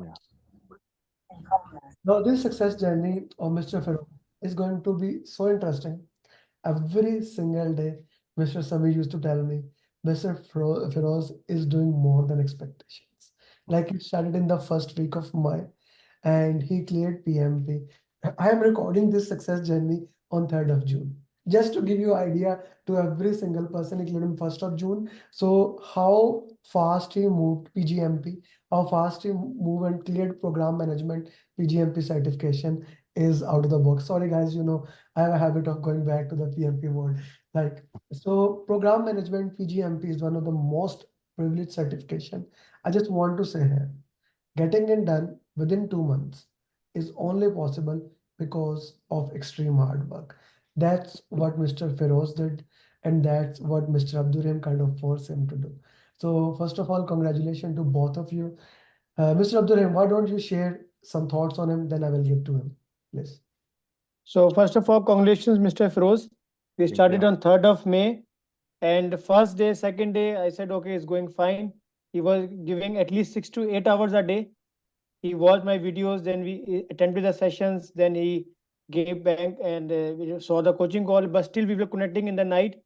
Yeah. Now, this success journey of Mr. Feroz is going to be so interesting. Every single day, Mr. Sami used to tell me, Mr. Feroz is doing more than expectations. Like it started in the first week of May and he cleared PMP. I am recording this success journey on 3rd of June. Just to give you idea to every single person, including 1st of June. So how fast he moved PGMP, how fast he moved and cleared program management PGMP certification is out of the box. Sorry guys, I have a habit of going back to the PMP world. Like so, program management PGMP is one of the most privileged certification. I just want to say here. Getting it done within 2 months is only possible because of extreme hard work. That's what Mr. Feroz did, and that's what Mr. Abdurrahim kind of forced him to do. So, first of all, congratulations to both of you. Mr. Abdurrahim, why don't you share some thoughts on him? Then I will give to him. Please. So first of all, congratulations, Mr. Feroz. We Thank started you. on 3rd of May, and the first day, second day, I said, okay, it's going fine. He was giving at least 6 to 8 hours a day. He watched my videos, then we attended the sessions, then he gave back and we saw the coaching call, but still we were connecting in the night,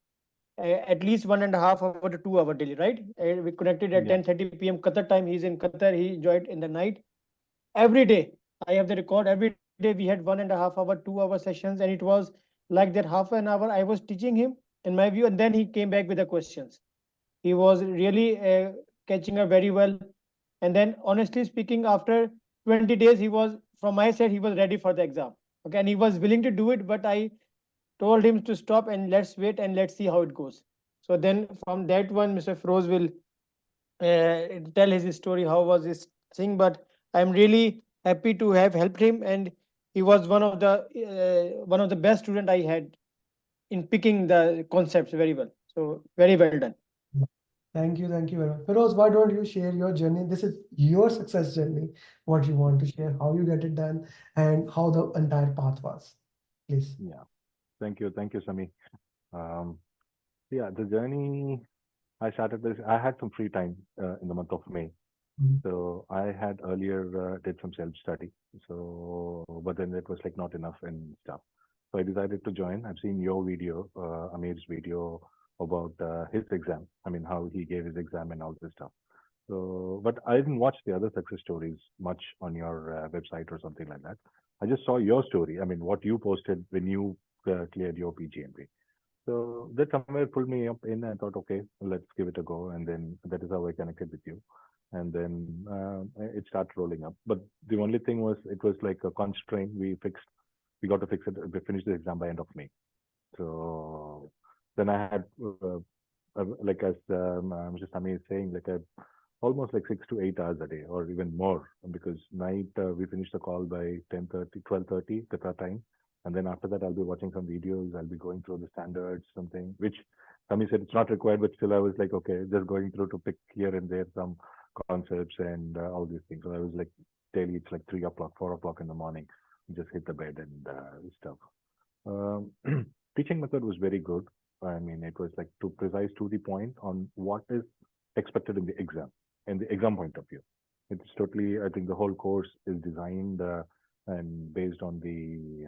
at least 1.5 hour to 2 hour daily, right? We connected at Yeah. 10:30 p.m. Qatar time. He's in Qatar. He enjoyed in the night. Every day, I have the record. Every day we had 1.5 hour, 2 hour sessions, and it was like that half an hour I was teaching him in my view, and then he came back with the questions. He was really catching up very well. And then, honestly speaking, after 20 days, he was, from my side, he was ready for the exam. Okay, and he was willing to do it, but I told him to stop and let's wait and let's see how it goes. So then, from that one, Mr. Feroz will tell his story, how was this thing. But I'm really happy to have helped him, and he was one of the best student I had in picking the concepts very well. So very well done. Thank you very much. Feroz, why don't you share your journey? This is your success journey, what you want to share, how you get it done, and how the entire path was. Please. Yeah. Thank you. Thank you, Sami. Um, yeah, the journey, I started this. I had some free time in the month of May. Mhm. So I had earlier did some self-study. So, but then it was like not enough and stuff. So I decided to join. I've seen your video, Amir's video about his exam. I mean, how he gave his exam and all this stuff. So, but I didn't watch the other success stories much on your website or something like that. I just saw your story. I mean, what you posted when you cleared your PGMP. So that somewhere pulled me up in. I thought, okay, let's give it a go, and then that is how I connected with you. And then it started rolling up. But the only thing was, it was like a constraint. We got to fix it. We finished the exam by end of May. So then I had, like as Mr. Sami is saying, like almost like 6 to 8 hours a day, or even more, because night we finished the call by 10:30, 12:30 Qatar time, and then after that I'll be watching some videos. I'll be going through the standards, something which Sami said it's not required, but still I was like, okay, just going through to pick here and there some concepts and all these things. So I was like daily, it's like 3 o'clock, 4 o'clock in the morning, just hit the bed and stuff. Um, teaching method was very good. I mean, it was like too precise to the point on what is expected in the exam point of view. It's totally, I think the whole course is designed and based on the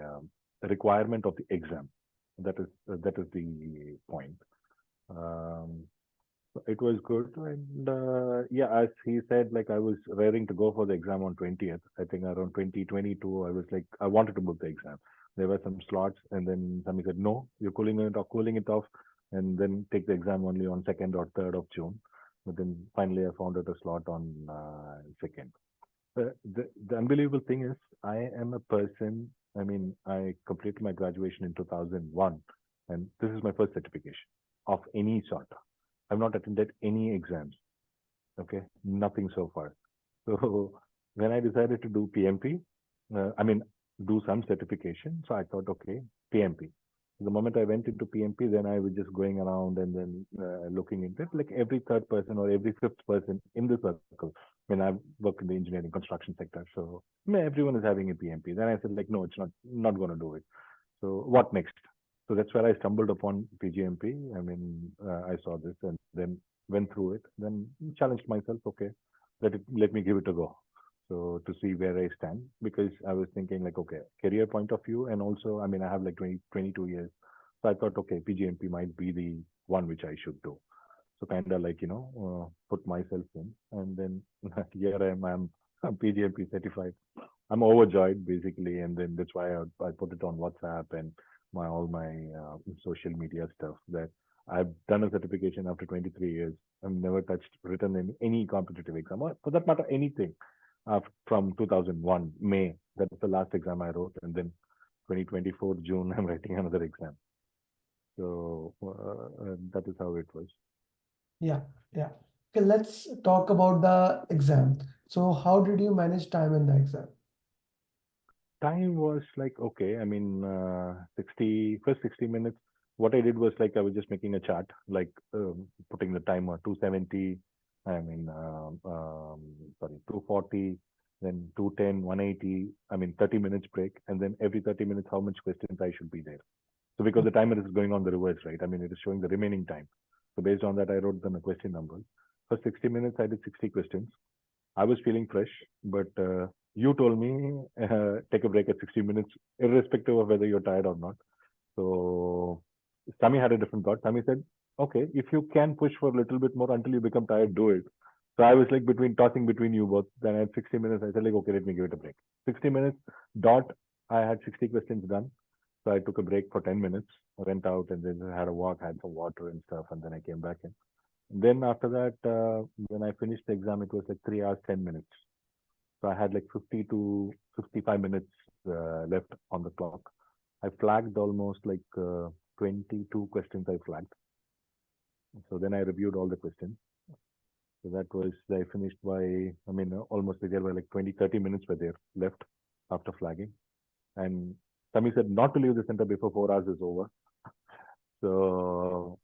requirement of the exam. That is the point. Um, it was good, and yeah, as he said, like I was raring to go for the exam on 20th. I think around 2022, I was like, I wanted to book the exam. There were some slots, and then somebody said, no, you're cooling it off, and then take the exam only on 2nd or 3rd of June. But then finally, I found out a slot on 2nd. The unbelievable thing is, I am a person. I mean, I completed my graduation in 2001, and this is my first certification of any sort. I've not attended any exams. Okay, nothing so far. So when I decided to do PMP, I mean, do some certification. So I thought, okay, PMP. The moment I went into PMP, then I was just going around and then looking into it. Like every third person or every fifth person in the circle. When I work in the engineering construction sector, so I mean, everyone is having a PMP. Then I said, like, no, it's not going to do it. So what next? So that's where I stumbled upon PgMP. I mean, I saw this and then went through it. Then challenged myself. Okay, let me give it a go. So to see where I stand, because I was thinking like, okay, career point of view, and also, I mean, I have like 22 years. So I thought, okay, PgMP might be the one which I should do. So kind of like, put myself in, and then here I'm PgMP certified. I'm overjoyed basically, and then that's why I put it on WhatsApp and all my social media stuff, that I've done a certification after 23 years. I've never written in any competitive exam, or for that matter, anything. From 2001 May, that's the last exam I wrote, and then 2024 June, I'm writing another exam. So that is how it was. Yeah, yeah. Okay, let's talk about the exam. So how did you manage time in the exam? Time was like, okay, I mean, first 60 minutes, what I did was like, I was just making a chart, like putting the timer 270, I mean, sorry, 240, then 210, 180, I mean, 30 minutes break, and then every 30 minutes, how much questions I should be there. So because the timer is going on the reverse, right? I mean, it is showing the remaining time. So based on that, I wrote them a question numbers. For 60 minutes, I did 60 questions. I was feeling fresh, but you told me take a break at 60 minutes, irrespective of whether you're tired or not. So Sami had a different thought. Sami said, okay, if you can push for a little bit more until you become tired, do it. So I was like tossing between you both. Then at 60 minutes, I said like, okay, let me give it a break. 60 minutes dot, I had 60 questions done. So I took a break for 10 minutes. I went out and then had a walk, had some water and stuff, and then I came back in. Then after that, when I finished the exam, it was like 3 hours, 10 minutes. So I had like 50 to 55 minutes left on the clock. I flagged almost like 22 questions I flagged. So then I reviewed all the questions. So that was, I finished by, I mean, almost there were like 20, 30 minutes were there left after flagging. And Sami said not to leave the center before 4 hours is over. So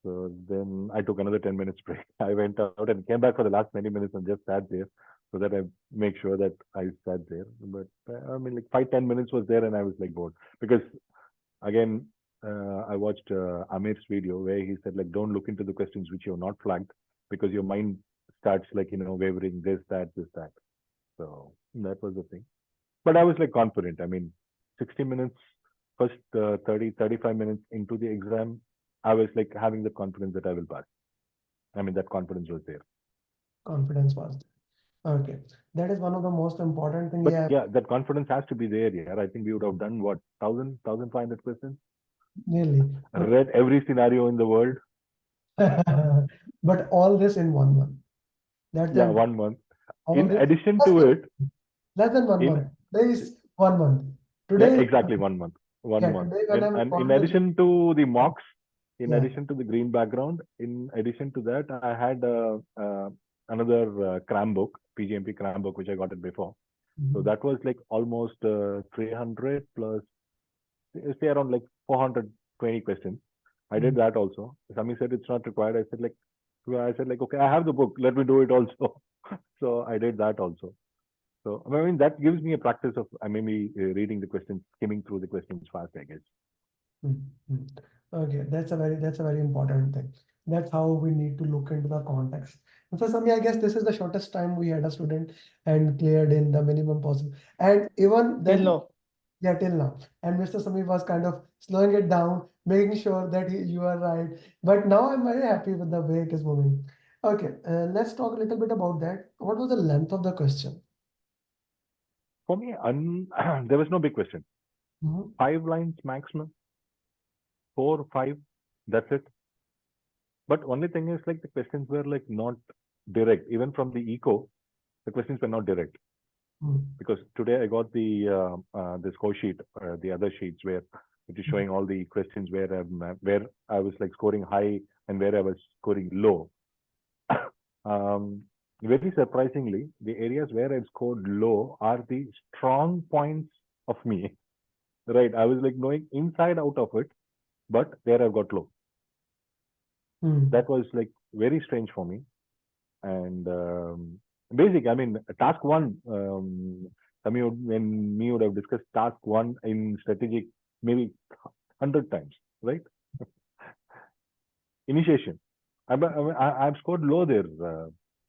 then I took another 10 minutes break. I went out and came back for the last 20 minutes and just sat there so that I make sure that I sat there. But I mean, like 5-10 minutes was there and I was like bored because again, I watched Amir's video where he said like, don't look into the questions which you're not flagged because your mind starts like, wavering this, that, this, that. So that was the thing. But I was like confident. I mean, 60 minutes, first 30, 35 minutes into the exam, I was like having the confidence that I will pass. I mean, that confidence was there. Confidence was there. Okay. That is one of the most important thing. But Yeah, yeah, that confidence has to be there. Yeah, I think we would have done what, 1,500 questions? nearly. Read every scenario in the world. But all this in 1 month. That's Yeah, the 1 month. all In this addition to it, less than 1 month. in Today is 1 month. yeah, Today, exactly 1 month. One yeah, month. today when I'm And in recording this, addition to the mocks, in yeah. addition to the green background, in addition to that, I had another cram book, PgMP cram book, which I got it before. So that was like almost 300 plus, say around like 420 questions. I did that also. Sami said it's not required. I said like, okay, I have the book. Let me do it also. So I did that also. So I mean that gives me a practice of I may be reading the questions, skimming through the questions fast, I guess. Mhm. Okay, that's a very important thing. That's how we need to look into the context. And for Sami, I guess this is the shortest time we had a student and cleared in the minimum possible. And even Till then, now. yeah, till now. And Mr. Sami was kind of slowing it down, making sure that you are right. But now I'm very happy with the way it is moving. Okay, let's talk a little bit about that. What was the length of the question? For me, there was no big question. Mhm. 5 lines maximum, 4, 5, that's it. But only thing is like the questions were like not direct. Even from the eco, the questions were not direct. Because today I got the score sheet, the other sheets where it is showing all the questions where I was like scoring high and where I was scoring low. Very surprisingly, the areas where I've scored low are the strong points of me. Right, I was like knowing inside out of it, but there I've got low. That was like very strange for me. And basic, I mean, task one, when me would have discussed task one in strategic maybe 100 times, right? Initiation. I've scored low there.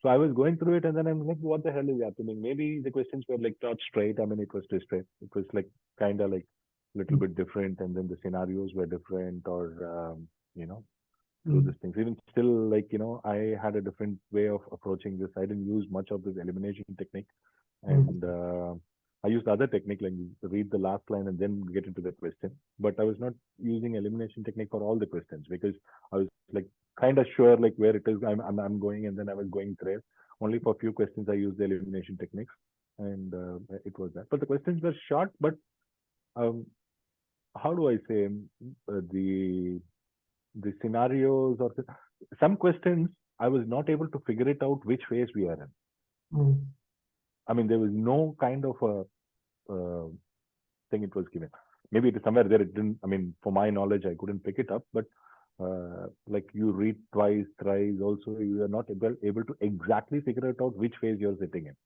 So I was going through it, and then I'm like, what the hell is happening? Maybe the questions were like not straight. I mean, it was too straight. It was like kind of like little bit different, and then the scenarios were different, or you know, through these things. Even still, like, you know, I had a different way of approaching this. I didn't use much of this elimination technique, and I used other technique like read the last line and then get into the question. But I was not using elimination technique for all the questions because I was like kind of sure like where it is I'm going, and then I was going there. Only for a few questions I used the elimination techniques, and it was that. But the questions were short, but um, how do I say the scenarios or some questions I was not able to figure it out which phase we are in. I mean, there was no kind of a thing it was given. Maybe it is somewhere there. It didn't. I mean, for my knowledge, I couldn't pick it up. But like you read twice, thrice, also you are not able to exactly figure it out which phase you're sitting in.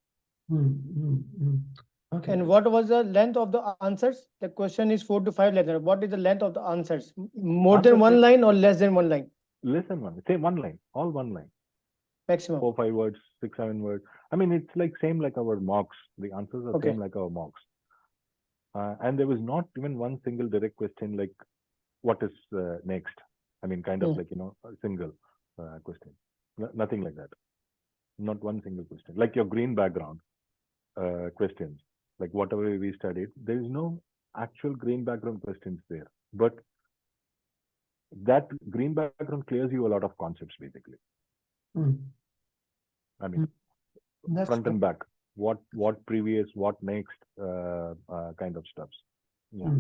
Okay. And what was the length of the answers? The question is 4 to 5 letters. What is the length of the answers? More than Answers one like line or less than one line? less than one. Say one line. All one line. Maximum. 4, 5 words, 6, 7 words. I mean, it's like same like our mocks. The answers are Okay. same like our mocks. And there was not even one single direct question like, what is next? I mean, kind of like, you know, a single question. Nothing like that. Not one single question. Like your green background questions, like whatever we studied, there is no actual green background questions there. But that green background clears you a lot of concepts, basically. I mean, That's front and back. What previous, what next, kind of stuffs. Yeah.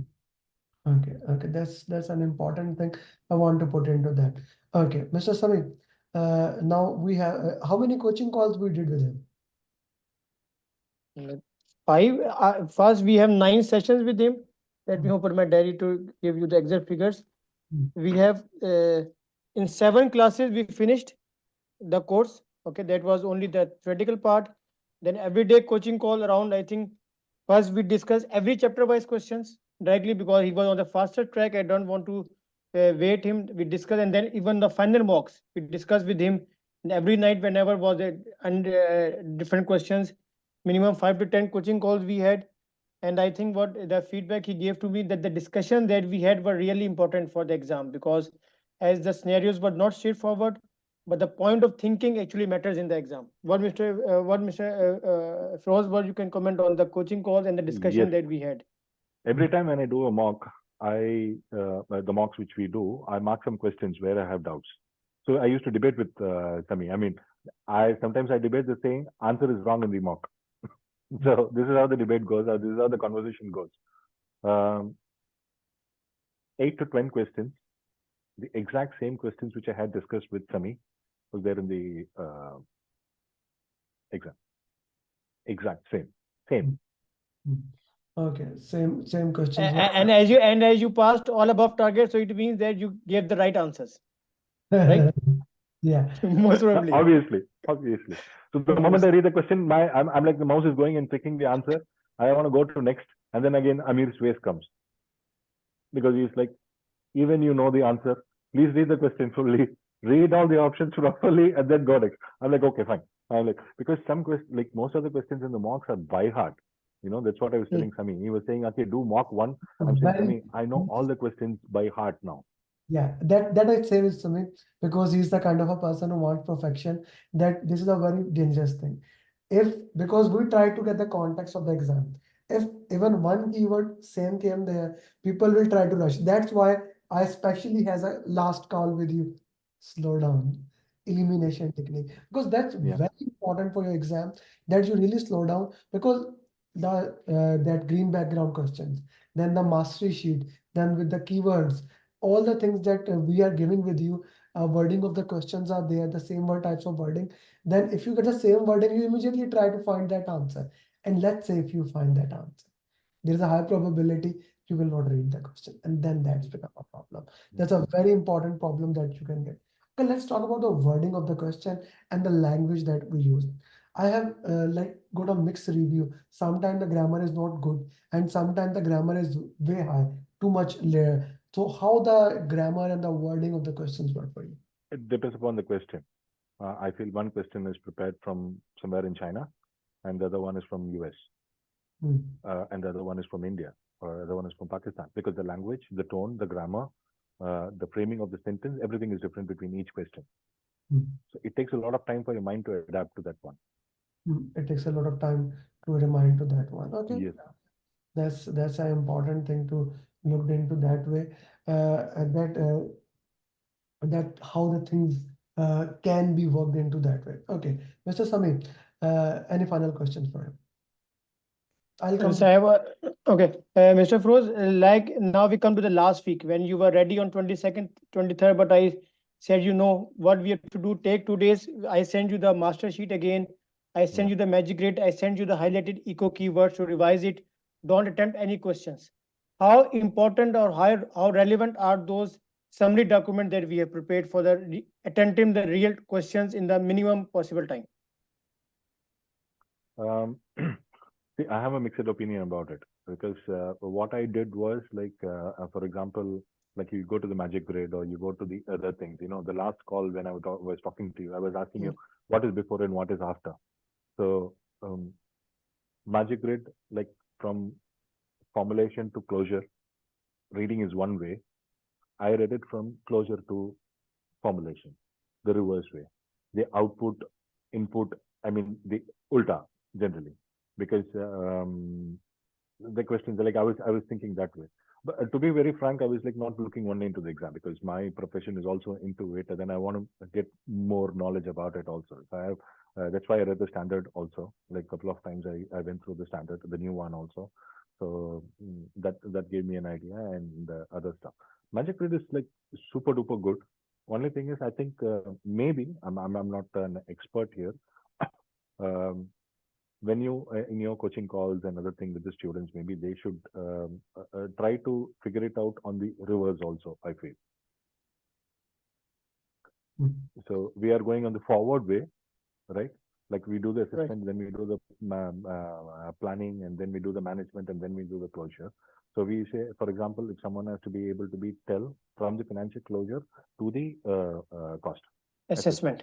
Okay. That's an important thing I want to put into that. Okay, Mr. Sami, now we have how many coaching calls we did with him? 5. First, we have 9 sessions with him. Let me open my diary to give you the exact figures. We have in 7 classes we finished the course. Okay, that was only the theoretical part. Then every day coaching call around, I think first we discuss every chapter wise questions directly because he was on the faster track. I don't want to wait him. We discuss, and then even the final mocks we discuss with him. And every night whenever was it and different questions, minimum 5 to 10 coaching calls we had. And I think what the feedback he gave to me, that the discussion that we had were really important for the exam, because as the scenarios were not straightforward, but the point of thinking actually matters in the exam. What Mr. Feroz, what you can comment on the coaching calls and the discussion Yes. that we had? Every time when I do a mock, the mocks which we do, I mark some questions where I have doubts. So I used to debate with Sami. I mean, sometimes I debate the saying answer is wrong in the mock. So this is how the debate goes, or this is how the conversation goes. 8 to 10 questions, the exact same questions which I had discussed with Sami was there in the exam. Exact same. Okay, same questions. And as you passed all above target, so it means that you gave the right answers, right? Yeah. Most probably. Obviously. So the moment I read the question, I'm like the mouse is going and picking the answer. I want to go to next, and then again Amir's face comes because he's like, even you know the answer, please read the question fully, read all the options properly, and then go next. I'm like, okay, fine. I'm like, because some questions, like most of the questions in the mocks are by heart. You know, that's what I was telling Sami. He was saying, okay, do mock 1. I'm saying, Sami, I know all the questions by heart now. Yeah, that I say with Sumit because he's the kind of a person who wants perfection, that this is a very dangerous thing. Because we try to get the context of the exam. If even one keyword same came there, people will try to rush. That's why I especially has a last call with you. Slow down. Elimination technique. Because that's very important for your exam, that you really slow down, because that green background questions, then the mastery sheet, then with the keywords, all the things that we are giving with you, wording of the questions are there, the same word types of wording. Then if you get the same wording, you immediately try to find that answer. And let's say if you find that answer, there is a high probability you will not read the question. And then that's become a problem. That's a very important problem that you can get. Okay, let's talk about the wording of the question and the language that we use. I have like got a mixed review. Sometimes the grammar is not good, and sometimes the grammar is way high, too much layer. So how the grammar and the wording of the questions work for you? It depends upon the question. I feel one question is prepared from somewhere in China, and the other one is from US, Hmm. and the other one is from India, or the other one is from Pakistan, because the language, the tone, the grammar, the framing of the sentence, everything is different between each question. Hmm. So it takes a lot of time for your mind to adapt to that one. It takes a lot of time to remind to that one. Okay, Yes. that's an important thing to look into that way. And that how the things can be worked into that way. Okay, Mr. Sami, any final questions for him? I'll come. So I have okay, Mr. Feroz, like now we come to the last week when you were ready on 22nd, 23rd, but I said, you know what we have to do, take 2 days. I send you the master sheet again. I send Yeah. you the magic grid. I send you the highlighted eco keywords to revise it. Don't attempt any questions. How important or how relevant are those summary documents that we have prepared for the attempting the real questions in the minimum possible time? See, I have a mixed opinion about it, because what I did was like, for example, like you go to the magic grid or you go to the other things. The last call when I was talking to you, I was asking Hmm. you what is before and what is after. So magic grid, like from formulation to closure, reading is one way. I read it from closure to formulation, the reverse way. The output, input, I mean the ulta generally, because the questions like I was thinking that way. But to be very frank, I was like not looking only into the exam, because my profession is also into it, and then I want to get more knowledge about it also. So I have that's why I read the standard also. Like a couple of times I went through the standard, the new one also. So that gave me an idea, and other stuff. Magic Read is like super duper good. Only thing is, I think maybe I'm not an expert here. Um, when you in your coaching calls and other thing with the students, maybe they should try to figure it out on the reverse also, I feel. Hmm. So we are going on the forward way, right? Like we do the Right. assessment, then we do the planning, and then we do the management, and then we do the closure. So we say, for example, if someone has to be able to be tell from the financial closure to the cost assessment. Assessment.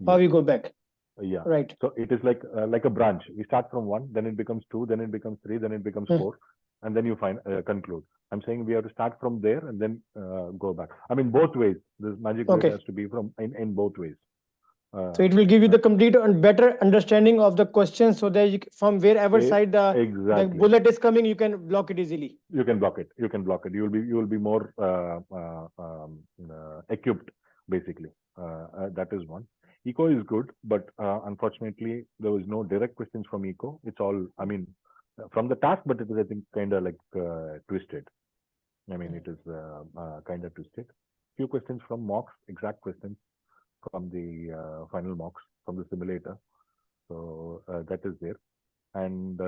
How Yes. we go back. Yeah. Right. So it is like a branch. We start from one, then it becomes two, then it becomes three, then it becomes Hmm. four, and then you conclude. I'm saying we have to start from there and then go back. I mean, both ways. This magic grid Okay. has to be from in both ways. So it will give you the complete and better understanding of the question, so that from wherever side the exactly. bullet is coming, you can block it easily. You can block it. You can block it. You will be more equipped, basically. That is one. Eco is good, but unfortunately there was no direct questions from Eco. It's all, I mean, from the task, but it is, I think, kind of like twisted. I mean, it is kind of twisted. Few questions from mocks, exact questions from the final mocks from the simulator. So that is there. And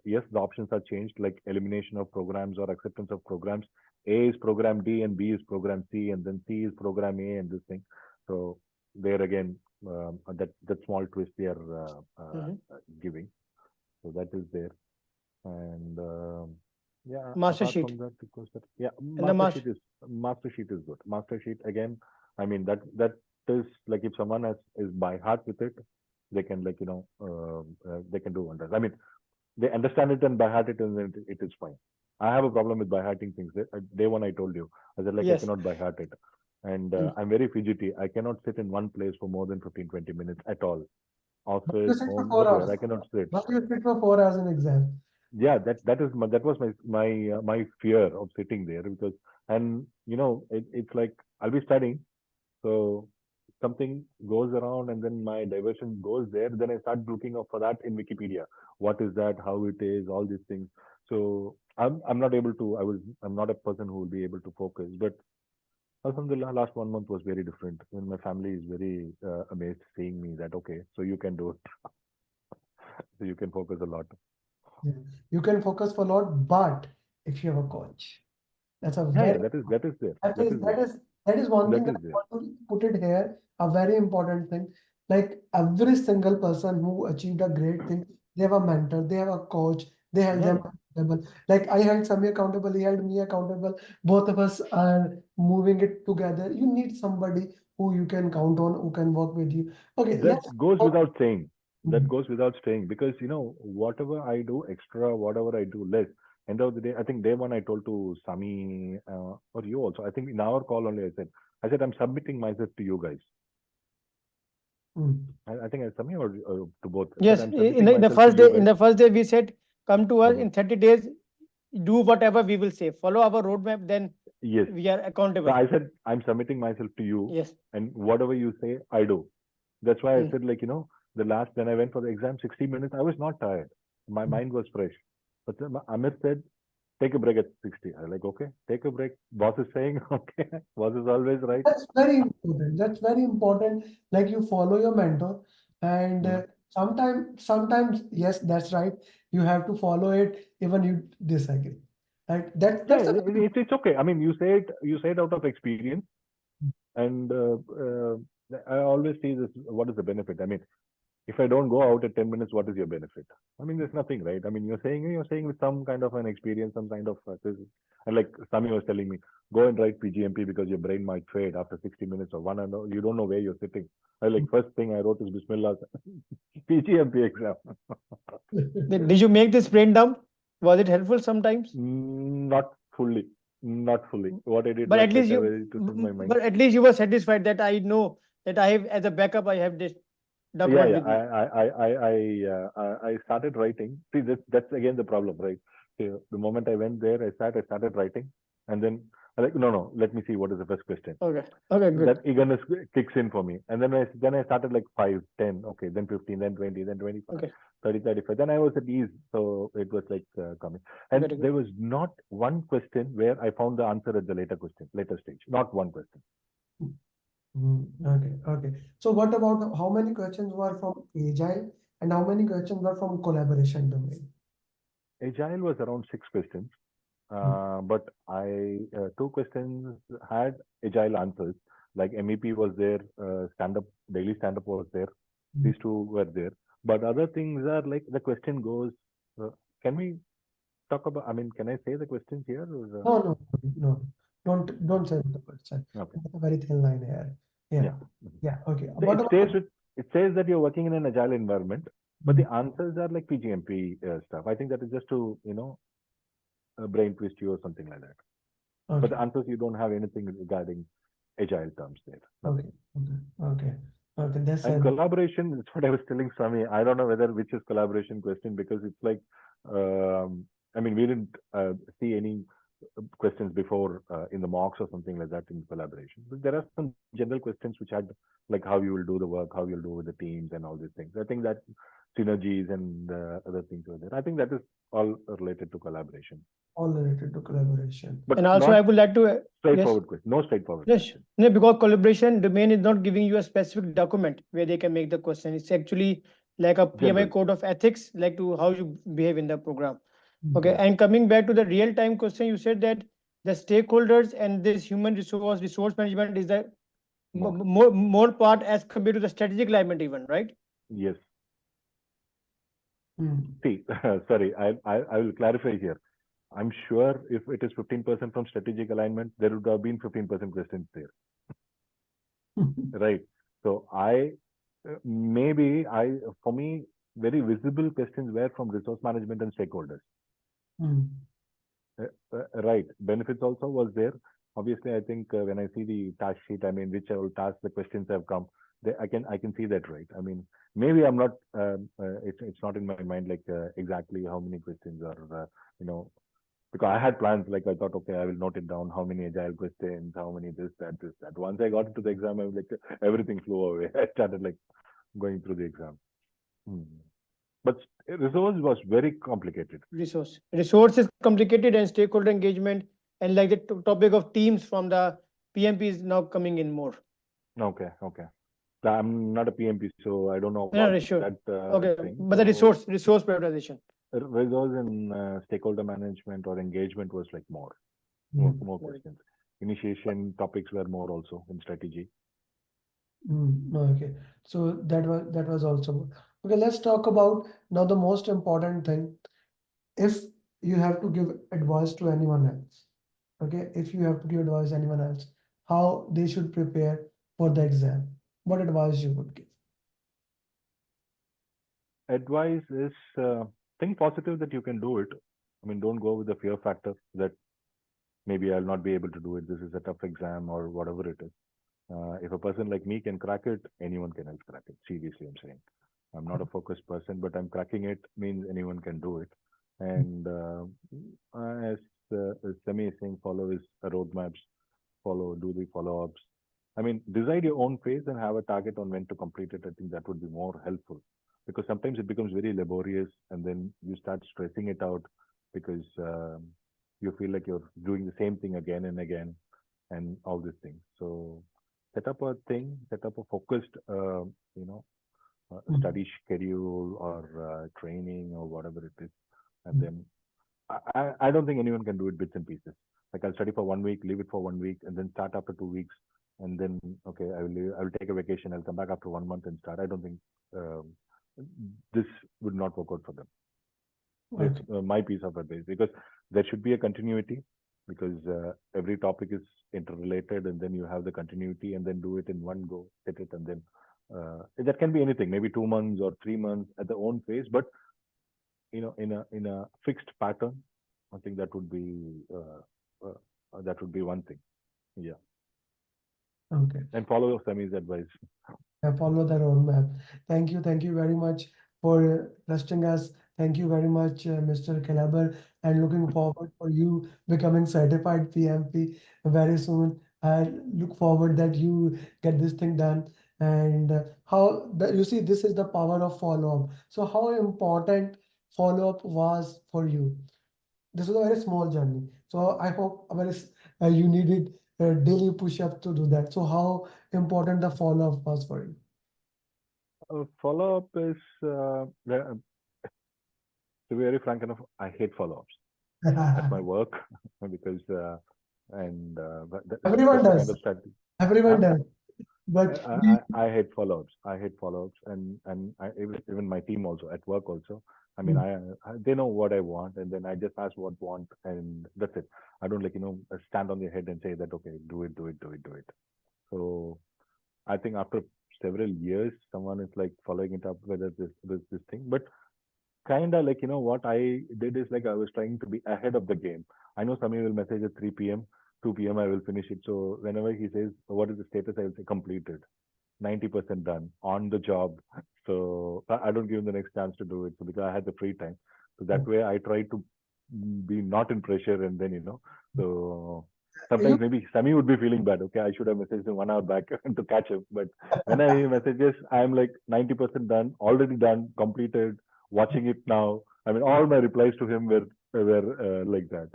yes, the options are changed, like elimination of programs or acceptance of programs. A is program D and B is program C, and then C is program A, and this thing. So there again, that small twist they are giving. So that is there. And yeah, Master apart sheet. from that, because yeah, And the master sheet is good. Master sheet again. I mean that is like, if someone is by heart with it, they can, like, they can do wonders. I mean, they understand it and by heart it, and it is fine. I have a problem with by hearting things. Day one I told you, I said, like, I yes. cannot by heart it, and Hmm. I'm very fidgety. I cannot sit in one place for more than 15-20 minutes at all. But you Office, sit for home, 4 hours. whatever. I cannot sit. But you sit for 4 hours in exam. Yeah, that was my fear of sitting there, because, and it's like I'll be studying, so something goes around and then my diversion goes there, then I start looking up for that in Wikipedia. What is that, how it is, all these things. So I'm not able to, I'm not a person who will be able to focus. But alhamdulillah, last 1 month was very different, and my family is very amazed seeing me, that okay, so you can do it. So you can focus a lot. Yeah. You can focus for a lot, but if you have a coach, that's a Yeah, very that is there. that That is is that there. is that is one thing That that is I there. want to put it here. A very important thing. Like every single person who achieved a great thing, they have a mentor, they have a coach, they held Yeah, them yeah. accountable. Like I held Sami accountable, he held me accountable. Both of us are moving it together. You need somebody who you can count on, who can work with you. Okay, That let's goes talk. without saying. That Mhm. goes without saying because whatever I do extra, whatever I do less. End of the day, I think day one I told to Sami or you also. I think in our call only I said I'm submitting myself to you guys. Mm. I think I Sami or to both. I said Yes, I'm in submitting in the myself to first you day, in guys. the first day we said, come to us Mhm. in 30 days, do whatever we will say, follow our roadmap, then Yes. we are So accountable. I said I'm submitting myself to you, Yes. and whatever you say, I do. That's why I Mm. said the last when I went for the exam, 60 minutes, I was not tired. My mind was fresh. But then Amit said, take a break at 60. I was like, okay, take a break. Boss is saying, okay, boss is always right. That's very important. That's very important. Like you follow your mentor, and Mm. sometimes, yes, that's right. You have to follow it, even you disagree. Right? Yeah, That's a it's okay. I mean, you say it out of experience, and I always see this. What is the benefit? I mean, if I don't go out at 10 minutes, what is your benefit? I mean, there's nothing, right? I mean, you're saying with some kind of an experience, some kind of and like Sami was telling me, go and write PgMP because your brain might fade after 60 minutes or 1 hour. You don't know where you're sitting. I like first thing I wrote is Bismillah PgMP exam. Did you make this brain dump? Was it helpful sometimes? Not fully, not fully. What I did But was at like least I you, was to in my mind. but at least you were satisfied that I know that I have, as a backup, I have this Yeah, document yeah. with me. I started writing. See, that's again the problem, right? So the moment I went there, I started writing, and then I like, no, no. Let me see what is the first question. Okay. Okay, good. That eagerness kicks in for me, and then I started like 5, 10, okay, then 15, then 20, then 25, Okay. 30, 35. Then I was at ease, so it was like coming. And Very good. there was not one question where I found the answer at the later stage. Not one question. Okay, okay. So what about how many questions were from Agile and how many questions were from collaboration domain? Agile was around 6 questions. But two questions had agile answers, like MEP was there, daily stand up was there. Mm. These two were there. But other things are like the question goes, uh, can we talk about, I mean, can I say the questions here? Or, No, no, no. Don't say the question. okay, That's a very thin line here. Yeah, yeah. Mhm. yeah. Okay. It What says about it says that you're working in an agile environment, but mm, the answers are like PGMP stuff. I think that is just to, brain twist you or something like that. But the okay, answers, you don't have anything regarding agile terms there. Nothing. okay, okay, okay, okay. That's And it. collaboration, that's what I was telling Swami. I don't know whether which is collaboration question because it's like, I mean, we didn't see any questions before in the mocks or something like that in collaboration. But there are some general questions which had like how you will do the work, how you'll do with the teams and all these things. I think that synergies and other things were there. I think that is all related to collaboration, All related to collaboration. And but also, I not would like to, yes, straightforward question. No straightforward yes, question. no, because collaboration domain is not giving you a specific document where they can make the question. It's actually like a PMI General. code of ethics, like to how you behave in the program. Okay. Yeah. And coming back to the real time question, you said that the stakeholders and this human resource management is the More. more part as compared to the strategic alignment even, right? Yes. Mm. See, sorry, I will clarify here. I'm sure if it is 15% from strategic alignment, there would have been 15% questions there, right? So for me, very visible questions were from resource management and stakeholders. Mm. Right. Benefits also was there. Obviously, I think when I see the task sheet, I mean, which all tasks the questions have come, I can see that, right? I mean, maybe I'm not. It's not in my mind like exactly how many questions are you know because I had plans. Like I thought, okay, I will note it down. How many agile questions? How many this, that, this, that. Once I got into the exam, I was like everything flew away. I started like going through the exam. Hmm. But resource was very complicated. Resource is complicated, and stakeholder engagement, and like the topic of teams from the PMP is now coming in more. Okay, okay. I'm not a PMP, so I don't know No, about no, sure. that Okay, thing. but the So resource prioritization. resource and stakeholder management or engagement was like more, more, Mm. more questions. Initiation topics were more also in strategy. Okay. So that was also okay. Let's talk about now the most important thing. If you have to give advice to anyone else, okay, if you have to give advice to anyone else, how they should prepare for the exam? What advice you would give? Advice is think positive that you can do it. I mean, don't go with the fear factor that maybe I'll not be able to do it. This is a tough exam or whatever it is. If a person like me can crack it, anyone can else crack it. Seriously, I'm saying. I'm not a focused person, but I'm cracking it means anyone can do it. And as Semi is saying, follow his roadmaps, do the follow-ups. I mean, decide your own pace and have a target on when to complete it. I think that would be more helpful because sometimes it becomes very laborious and then you start stressing it out because you feel like you're doing the same thing again and again and all these things. So set up a focused, study schedule or training or whatever it is. And then I don't think anyone can do it bits and pieces. Like I'll study for 1 week, leave it for 1 week, and then start after 2 weeks, and then okay, I will take a vacation. I'll come back after 1 month and start. I don't think this would not work out for them. That's my piece of advice because there should be a continuity because every topic is interrelated, and then you have the continuity, and then do it in one go, hit it, and then that can be anything, maybe 2 months or 3 months at their own pace, but in a fixed pattern. I think that would be one thing. Yeah. Okay. And follow Sami's advice. I follow the roadmap. Thank you very much for trusting us. Thank you very much, Mr. Kalabar, and looking forward for you becoming certified PMP very soon. I look forward that you get this thing done. And you see, this is the power of follow-up. So how important follow-up was for you? This was a very small journey. So I hope you needed daily push-ups to do that. So how important the follow-up was for you? Follow-up is, to be very frank enough, I hate follow-ups at my work because, Everyone that's the does. kind of strategy. Everyone does. But I hate follow-ups. And even my team also at work also. I mean, they know what I want, and then I just ask what want, and that's it. I don't stand on their head and say that okay, do it. So I think after several years, someone is like following it up whether this thing, but kind of like what I did is like I was trying to be ahead of the game. I know somebody will message at 3 p.m., 2 p.m. I will finish it. So whenever he says what is the status, I will say completed. 90% done on the job. So I don't give him the next chance to do it. So because I had the free time. So that way I try to be not in pressure and then, so sometimes maybe Sami would be feeling bad. Okay, I should have messaged him 1 hour back to catch him. But when I hear messages, I'm like 90% done, already done, completed, watching it now. I mean, all my replies to him were like that.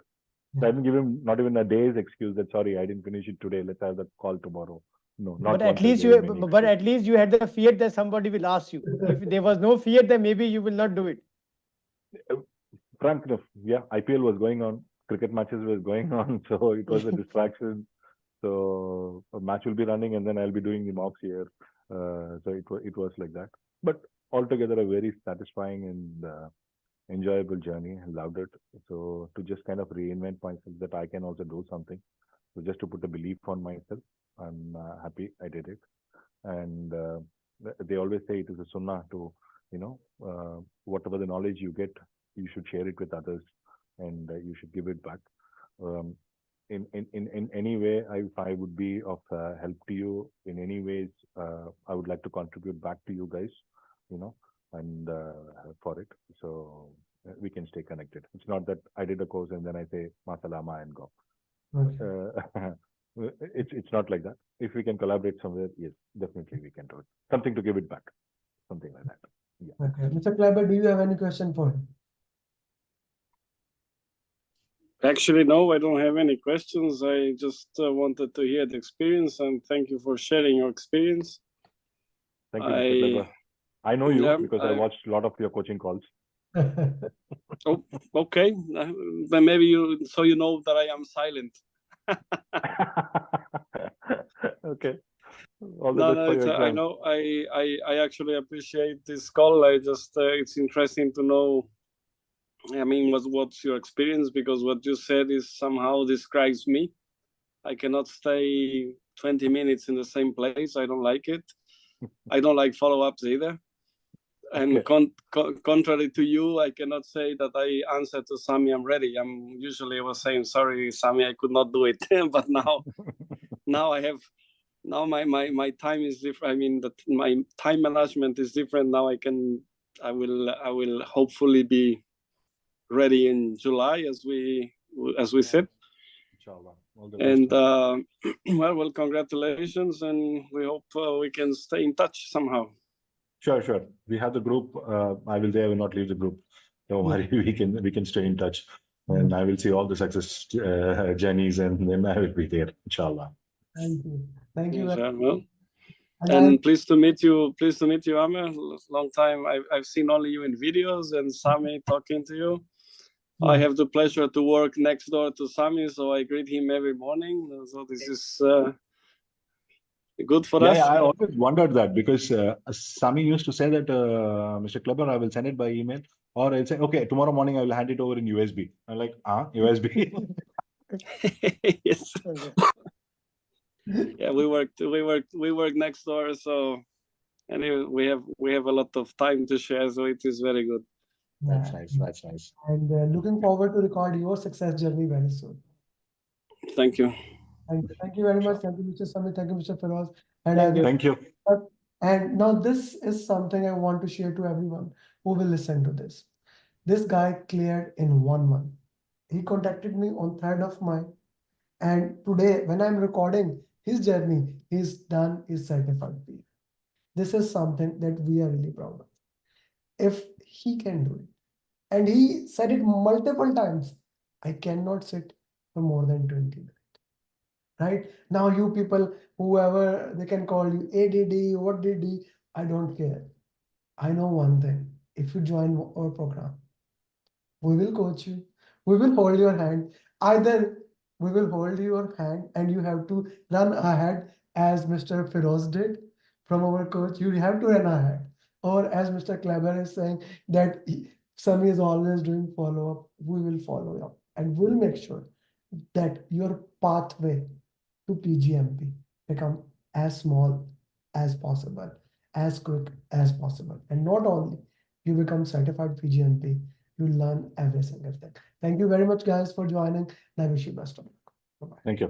So I didn't give him not even a day's excuse that sorry, I didn't finish it today. Let's have the call tomorrow. No, not But at least you had the fear that somebody will ask you. If there was no fear, then maybe you will not do it. Frank enough, yeah, IPL was going on, cricket matches was going on, so it was a distraction. So a match will be running, and then I'll be doing the mocks here. So it was like that. But altogether, a very satisfying and enjoyable journey. I loved it. So to just kind of reinvent myself that I can also do something. So just to put a belief on myself, I'm happy I did it. And they always say it is a sunnah to, whatever the knowledge you get, you should share it with others, and you should give it back. In any way, if I would be of help to you in any ways, I would like to contribute back to you guys, and for it. So we can stay connected. It's not that I did a course and then I say masalama and go. Okay. It's not like that. If we can collaborate somewhere, yes, definitely we can do it. Something to give it back, something like that. Yeah. Okay, Mr. Kleber, do you have any question for him? Actually, no, I don't have any questions. I just wanted to hear the experience, and thank you for sharing your experience. Thank you, Mr. Kleber. I know you because I watched a lot of your coaching calls. Oh, okay. Then maybe you know that I am silent. Okay. All the best for your exam. I know. I actually appreciate this call. I just it's interesting to know. I mean, what's your experience? Because what you said is somehow describes me. I cannot stay 20 minutes in the same place. I don't like it. I don't like follow-ups either. And contrary to you, I cannot say that I answer to Sami, I'm ready. I'm usually was saying, sorry, Sami, I could not do it. But now I have, now my time is different. I mean, that my time management is different. Now I will hopefully be ready in July, as we said. Inshallah. And well, congratulations, and we hope we can stay in touch somehow. Sure. We have the group. I will not leave the group. Don't worry. We can stay in touch, and I will see all the success journeys, and then I will be there, inshallah. Thank you. Thank you. Well, and pleased to meet you. Pleased to meet you, Amir. Long time. I've seen only you in videos, and Sami talking to you. I have the pleasure to work next door to Sami, so I greet him every morning. So this is good for us. Yeah, I always wondered that, because Sami used to say that, Mr. Kleber, I will send it by email, or I'll say, okay, tomorrow morning I will hand it over in USB. I'm like, USB. Yes. Yeah, we work next door, so anyway, we have a lot of time to share, so it is very good. That's nice. And looking forward to record your success journey very soon. Thank you. Thank you very much. Thank you, Mr. Sami. Thank you, Mr. Feroz. Thank you. And now this is something I want to share to everyone who will listen to this. This guy cleared in 1 month. He contacted me on 3rd of May. And today, when I'm recording his journey, he's done his certified P. This is something that we are really proud of. If he can do it, and he said it multiple times, I cannot sit for more than 20 minutes. Right? Now you people, whoever, they can call you ADD, what did he? I don't care. I know one thing. If you join our program, we will coach you. We will hold your hand. Either we will hold your hand and you have to run ahead as Mr. Feroz did from our coach. You have to run ahead. Or as Mr. Kleber is saying that Sami is always doing follow-up. We will follow up and we'll make sure that your pathway to PgMP become as small as possible, as quick as possible. And not only you become certified PgMP, you learn every single thing. Thank you very much, guys, for joining. And I wish you best of luck. Bye-bye. Thank you.